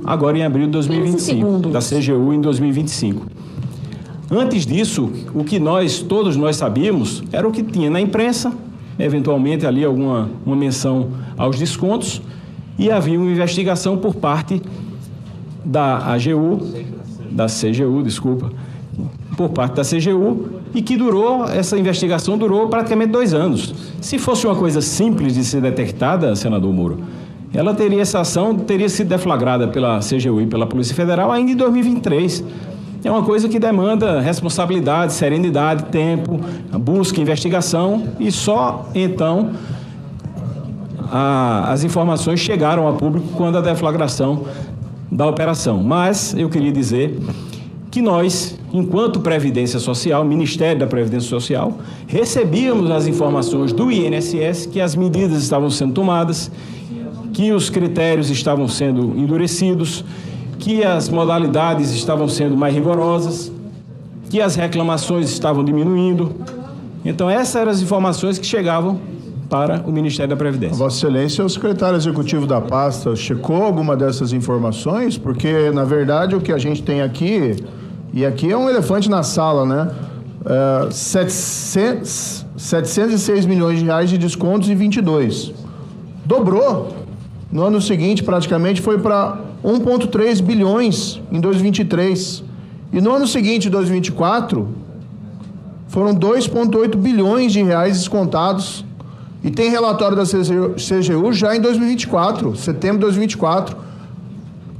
agora em abril de 2025, da CGU em 2025. Antes disso, o que todos nós sabíamos, era o que tinha na imprensa, eventualmente ali uma menção aos descontos, e havia uma investigação por parte da CGU, por parte da CGU, e que essa investigação durou praticamente 2 anos. Se fosse uma coisa simples de ser detectada, senador Moro, essa ação teria sido deflagrada pela CGU e pela Polícia Federal ainda em 2023. É uma coisa que demanda responsabilidade, serenidade, tempo, busca, investigação, e só então as informações chegaram ao público quando a deflagração da operação. Mas eu queria dizer que nós, enquanto Previdência Social, Ministério da Previdência Social, recebíamos as informações do INSS que as medidas estavam sendo tomadas, que os critérios estavam sendo endurecidos, que as modalidades estavam sendo mais rigorosas, que as reclamações estavam diminuindo. Então, essas eram as informações que chegavam para o Ministério da Previdência. Vossa Excelência, o secretário executivo da pasta checou alguma dessas informações? Porque, na verdade, o que a gente tem aqui, e aqui é um elefante na sala, né? 706 milhões de reais de descontos em 22. Dobrou. No ano seguinte, praticamente, foi para 1,3 bilhões em 2023. E no ano seguinte, 2024, foram 2,8 bilhões de reais descontados. E tem relatório da CGU já em 2024, setembro de 2024,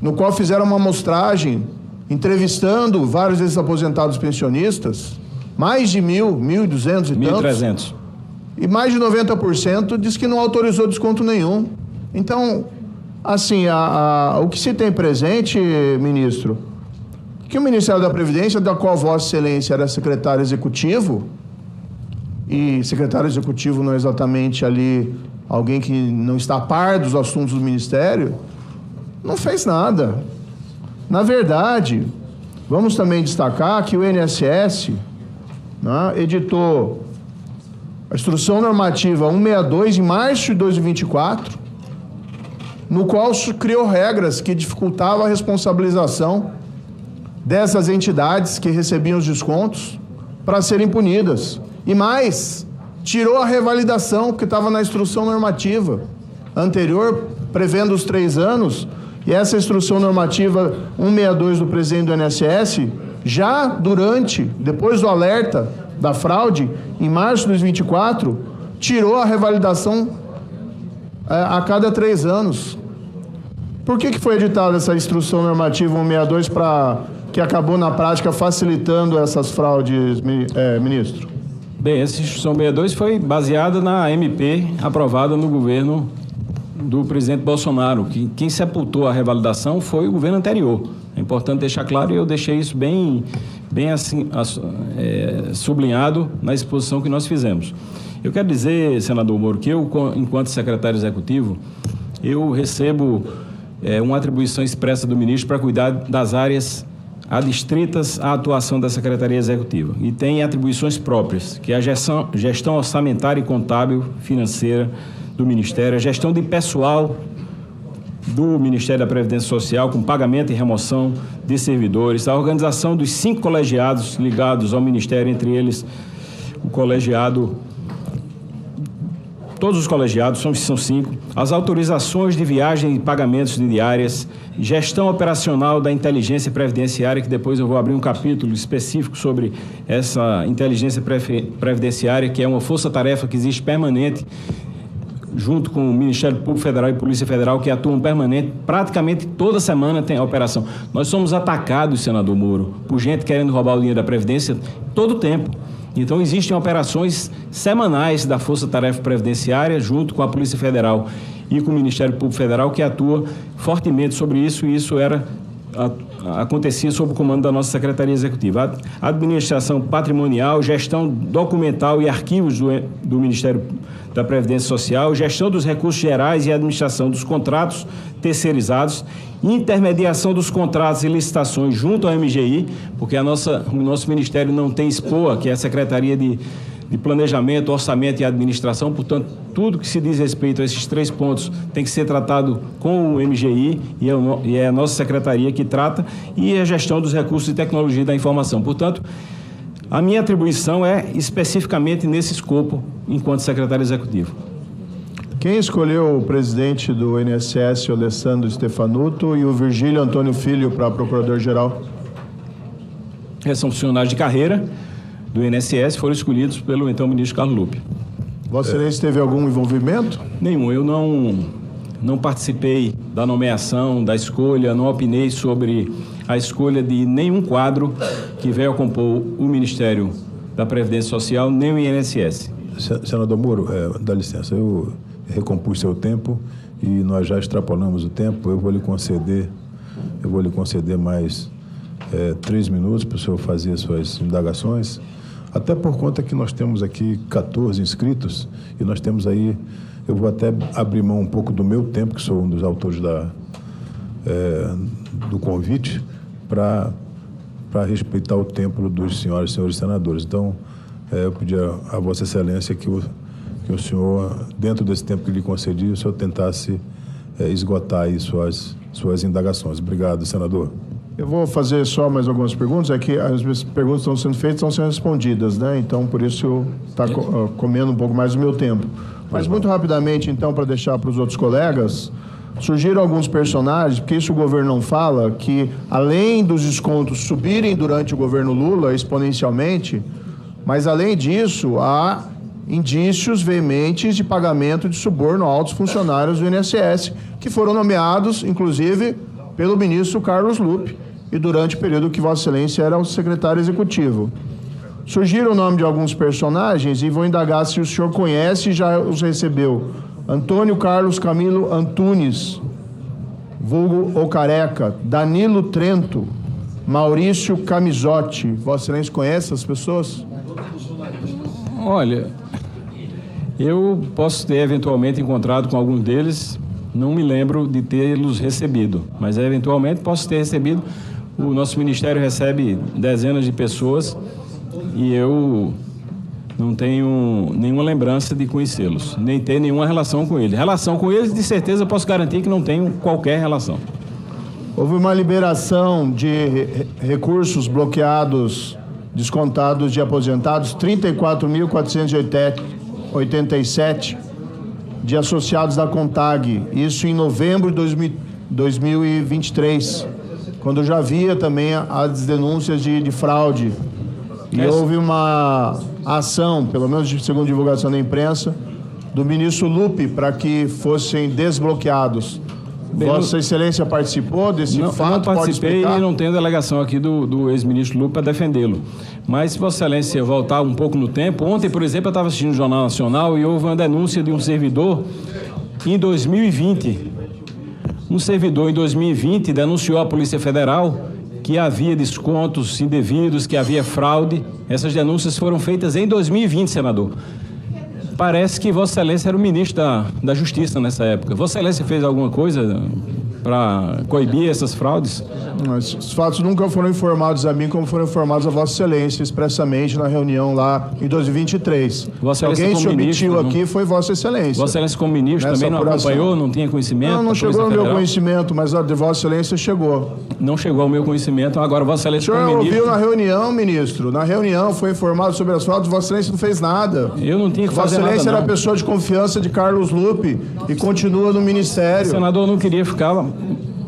no qual fizeram uma amostragem, entrevistando vários desses aposentados pensionistas, mais de 1.200 e tantos. 1.300. E mais de 90% diz que não autorizou desconto nenhum. Então, assim, o que se tem presente, ministro, que o Ministério da Previdência, da qual Vossa Excelência era secretário executivo, e secretário executivo não é exatamente ali alguém que não está a par dos assuntos do Ministério, não fez nada. Na verdade, vamos também destacar que o INSS, né, editou a Instrução Normativa 162 em março de 2024, no qual criou regras que dificultavam a responsabilização dessas entidades que recebiam os descontos para serem punidas. E mais, tirou a revalidação, porque estava na instrução normativa anterior, prevendo os 3 anos, e essa instrução normativa 162 do presidente do INSS, já depois do alerta da fraude, em março de 2024, tirou a revalidação a cada 3 anos. Por que foi editada essa instrução normativa 162 que acabou na prática facilitando essas fraudes, ministro? Bem, essa instrução 62 foi baseada na MP aprovada no governo do presidente Bolsonaro, que quem sepultou a revalidação foi o governo anterior. É importante deixar claro, e eu deixei isso bem assim, sublinhado na exposição que nós fizemos. Eu quero dizer, senador Moro, que eu, enquanto secretário executivo, eu recebo uma atribuição expressa do ministro para cuidar das áreas adstritas à atuação da Secretaria Executiva. E tem atribuições próprias, que é a gestão orçamentária e contábil financeira do Ministério, a gestão de pessoal do Ministério da Previdência Social, com pagamento e remoção de servidores, a organização dos 5 colegiados ligados ao Ministério, entre eles o colegiado, todos os colegiados, são 5, as autorizações de viagem e pagamentos de diárias, gestão operacional da inteligência previdenciária, que depois eu vou abrir um capítulo específico sobre essa inteligência previdenciária, que é uma força-tarefa que existe permanente, junto com o Ministério Público Federal e Polícia Federal, que atuam permanente, praticamente toda semana tem a operação. Nós somos atacados, senador Moro, por gente querendo roubar o dinheiro da Previdência todo o tempo. Então, existem operações semanais da Força Tarefa Previdenciária, junto com a Polícia Federal e com o Ministério Público Federal, que atua fortemente sobre isso, e isso acontecia sob o comando da nossa Secretaria Executiva. A administração patrimonial, gestão documental e arquivos do Ministério da Previdência Social, gestão dos recursos gerais e administração dos contratos terceirizados, intermediação dos contratos e licitações junto ao MGI, porque o nosso Ministério não tem SPOA, que é a Secretaria de planejamento, orçamento e administração. Portanto, tudo que se diz respeito a esses 3 pontos tem que ser tratado com o MGI e é a nossa secretaria que trata, e a gestão dos recursos de tecnologia da informação. Portanto, a minha atribuição é especificamente nesse escopo, enquanto secretário executivo. Quem escolheu o presidente do INSS, o Alessandro Stefanuto, e o Virgílio Antônio Filho para procurador-geral? São funcionários de carreira do INSS, foram escolhidos pelo então ministro Carlos Lupe. Vossa Excelência teve algum envolvimento? Nenhum. Eu não participei da nomeação, da escolha, não opinei sobre a escolha de nenhum quadro que veio a compor o Ministério da Previdência Social, nem o INSS. Senador Moro, dá licença, eu recompus seu tempo e nós já extrapolamos o tempo. Eu vou lhe conceder mais 3 minutos para o senhor fazer suas indagações, até por conta que nós temos aqui 14 inscritos e nós temos aí, eu vou até abrir mão um pouco do meu tempo, que sou um dos autores do convite, para respeitar o tempo dos senhores e senhores senadores. Então, eu pedi a Vossa Excelência que o senhor, dentro desse tempo que lhe concedi, o senhor tentasse esgotar aí suas indagações. Obrigado, senador. Eu vou fazer só mais algumas perguntas. É que as minhas perguntas estão sendo feitas, estão sendo respondidas, né? Então, por isso, está comendo um pouco mais do meu tempo. Mas, muito rapidamente, então, para deixar para os outros colegas, surgiram alguns personagens, porque isso o governo não fala, que, além dos descontos subirem durante o governo Lula exponencialmente, mas, além disso, há indícios veementes de pagamento de suborno a altos funcionários do INSS, que foram nomeados, inclusive, pelo ministro Carlos Lupe, e durante o período que Vossa Excelência era o secretário executivo. Surgiram o nome de alguns personagens e vou indagar se o senhor conhece e já os recebeu. Antônio Carlos Camilo Antunes, vulgo o Careca, Danilo Trento, Maurício Camisotti. Vossa Excelência conhece essas pessoas? Olha, eu posso ter eventualmente encontrado com algum deles, não me lembro de tê-los recebido, mas eventualmente posso ter recebido. O nosso ministério recebe dezenas de pessoas e eu não tenho nenhuma lembrança de conhecê-los, nem ter nenhuma relação com eles. Relação com eles, de certeza, posso garantir que não tenho qualquer relação. Houve uma liberação de recursos bloqueados, descontados de aposentados, 34.487 de associados da CONTAG, isso em novembro de 2023, quando já havia também as denúncias de fraude. E houve uma ação, pelo menos segundo divulgação da imprensa, do ministro Lupe para que fossem desbloqueados. Vossa Excelência participou desse fato? Não participei e não tenho delegação aqui do ex-ministro Lupe para defendê-lo. Mas, se Vossa Excelência voltar um pouco no tempo, ontem, por exemplo, eu estava assistindo o Jornal Nacional e houve uma denúncia de um servidor em 2020. Um servidor em 2020 denunciou à Polícia Federal que havia descontos indevidos, que havia fraude. Essas denúncias foram feitas em 2020, senador. Parece que Vossa Excelência era o ministro da Justiça nessa época. Vossa Excelência fez alguma coisa para coibir essas fraudes? Os fatos nunca foram informados a mim como foram informados a Vossa Excelência expressamente na reunião lá em 2023. Alguém se omitiu aqui foi Vossa Excelência. Vossa Excelência como ministro também não acompanhou, não tinha conhecimento? Não chegou ao meu conhecimento, mas a de Vossa Excelência chegou. Não chegou ao meu conhecimento, agora Vossa Excelência como ministro... O senhor ouviu na reunião, ministro? Na reunião foi informado sobre as fraudes, Vossa Excelência não fez nada. Eu não tinha que fazer nada, Vossa Excelência era a pessoa de confiança de Carlos Lupe e continua no ministério. Senador, eu não queria ficar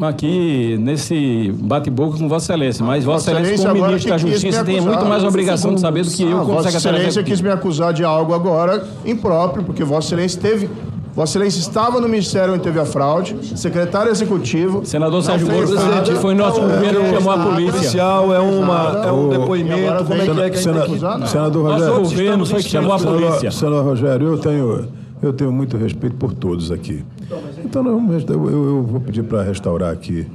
aqui nesse bate-boca com Vossa Excelência, mas Vossa Excelência como ministro da Justiça tem muito mais obrigação de saber do que eu como secretário. Vossa Excelência quis me acusar de algo agora impróprio, porque Vossa Excelência Vossa Excelência estava no ministério onde teve a fraude, secretário executivo... Senador Sérgio Moro, foi nosso governo que chamou a polícia. Oficial é um depoimento, como é que senador Rogério... Nosso governo foi que chamou a polícia. Senador Rogério, eu tenho muito respeito por todos aqui. Então, eu vou pedir para restaurar aqui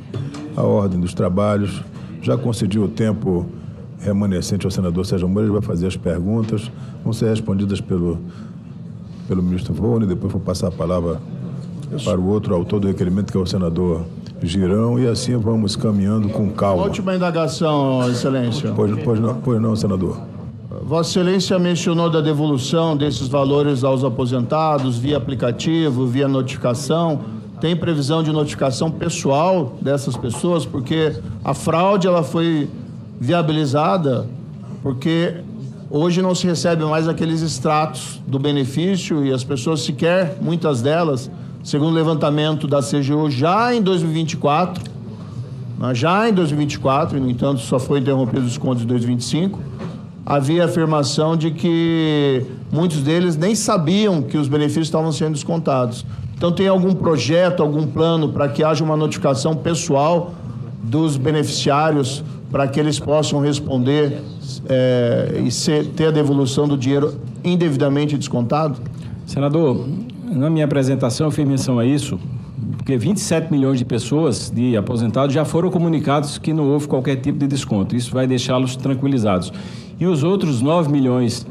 a ordem dos trabalhos. Já concedi o tempo remanescente ao senador Sérgio Moro, ele vai fazer as perguntas, vão ser respondidas pelo ministro Volney, depois vou passar a palavra para o outro autor do requerimento, que é o senador Girão, e assim vamos caminhando com calma. Última indagação, Excelência. Pois não, senador. Vossa Excelência mencionou da devolução desses valores aos aposentados via aplicativo, via notificação. Tem previsão de notificação pessoal dessas pessoas? Porque a fraude ela foi viabilizada porque hoje não se recebe mais aqueles extratos do benefício e as pessoas sequer, muitas delas, segundo o levantamento da CGU, já em 2024, e, no entanto, só foi interrompido os descontos em 2025, havia afirmação de que muitos deles nem sabiam que os benefícios estavam sendo descontados. Então, tem algum projeto, algum plano para que haja uma notificação pessoal dos beneficiários para que eles possam responder e ter a devolução do dinheiro indevidamente descontado? Senador, na minha apresentação eu fiz menção a isso, porque 27 milhões de pessoas, de aposentados, já foram comunicados que não houve qualquer tipo de desconto. Isso vai deixá-los tranquilizados. E os outros 9 milhões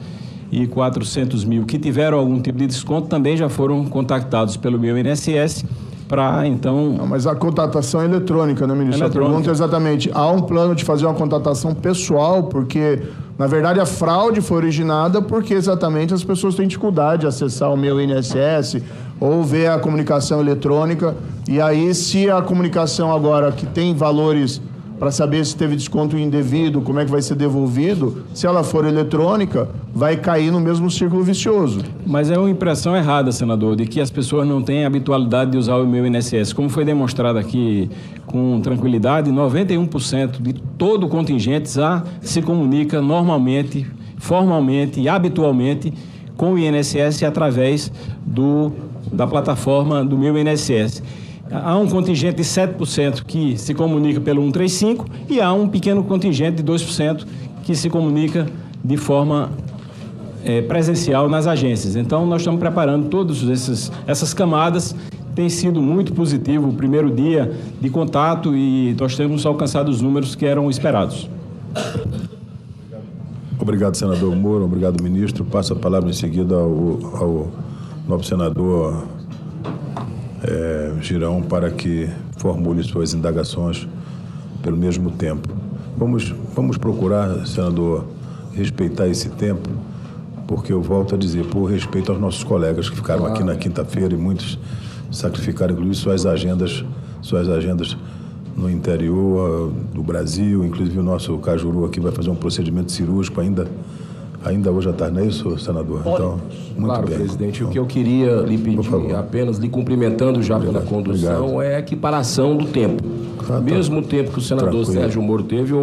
e 400 mil que tiveram algum tipo de desconto também já foram contactados pelo meu INSS para, então... Não, mas a constatação é eletrônica, né, ministro? A pergunta é exatamente, há um plano de fazer uma constatação pessoal, porque, na verdade, a fraude foi originada porque exatamente as pessoas têm dificuldade de acessar o meu INSS ou ver a comunicação eletrônica, e aí, se a comunicação agora, que tem valores para saber se teve desconto indevido, como é que vai ser devolvido, se ela for eletrônica, vai cair no mesmo círculo vicioso. Mas é uma impressão errada, senador, de que as pessoas não têm habitualidade de usar o meu INSS. Como foi demonstrado aqui com tranquilidade, 91% de todo o contingente já se comunica normalmente, formalmente e habitualmente com o INSS através da plataforma do meu INSS. Há um contingente de 7% que se comunica pelo 135 e há um pequeno contingente de 2% que se comunica de forma presencial nas agências. Então, nós estamos preparando todas essas camadas. Tem sido muito positivo o primeiro dia de contato e nós temos alcançado os números que eram esperados. Obrigado, senador Moro. Obrigado, ministro. Passo a palavra em seguida ao novo senador Girão para que formule suas indagações pelo mesmo tempo. Vamos procurar, senador, respeitar esse tempo, porque eu volto a dizer, por respeito aos nossos colegas que ficaram aqui na quinta-feira e muitos sacrificaram, inclusive, suas agendas no interior do Brasil, inclusive o nosso Cajuru aqui vai fazer um procedimento cirúrgico ainda hoje à tarde, não é isso, senador? Então, muito claro, bem. presidente, o que eu queria lhe pedir, apenas lhe cumprimentando já pela condução, é a equiparação do tempo. Mesmo tempo que o senador Sérgio Moro teve,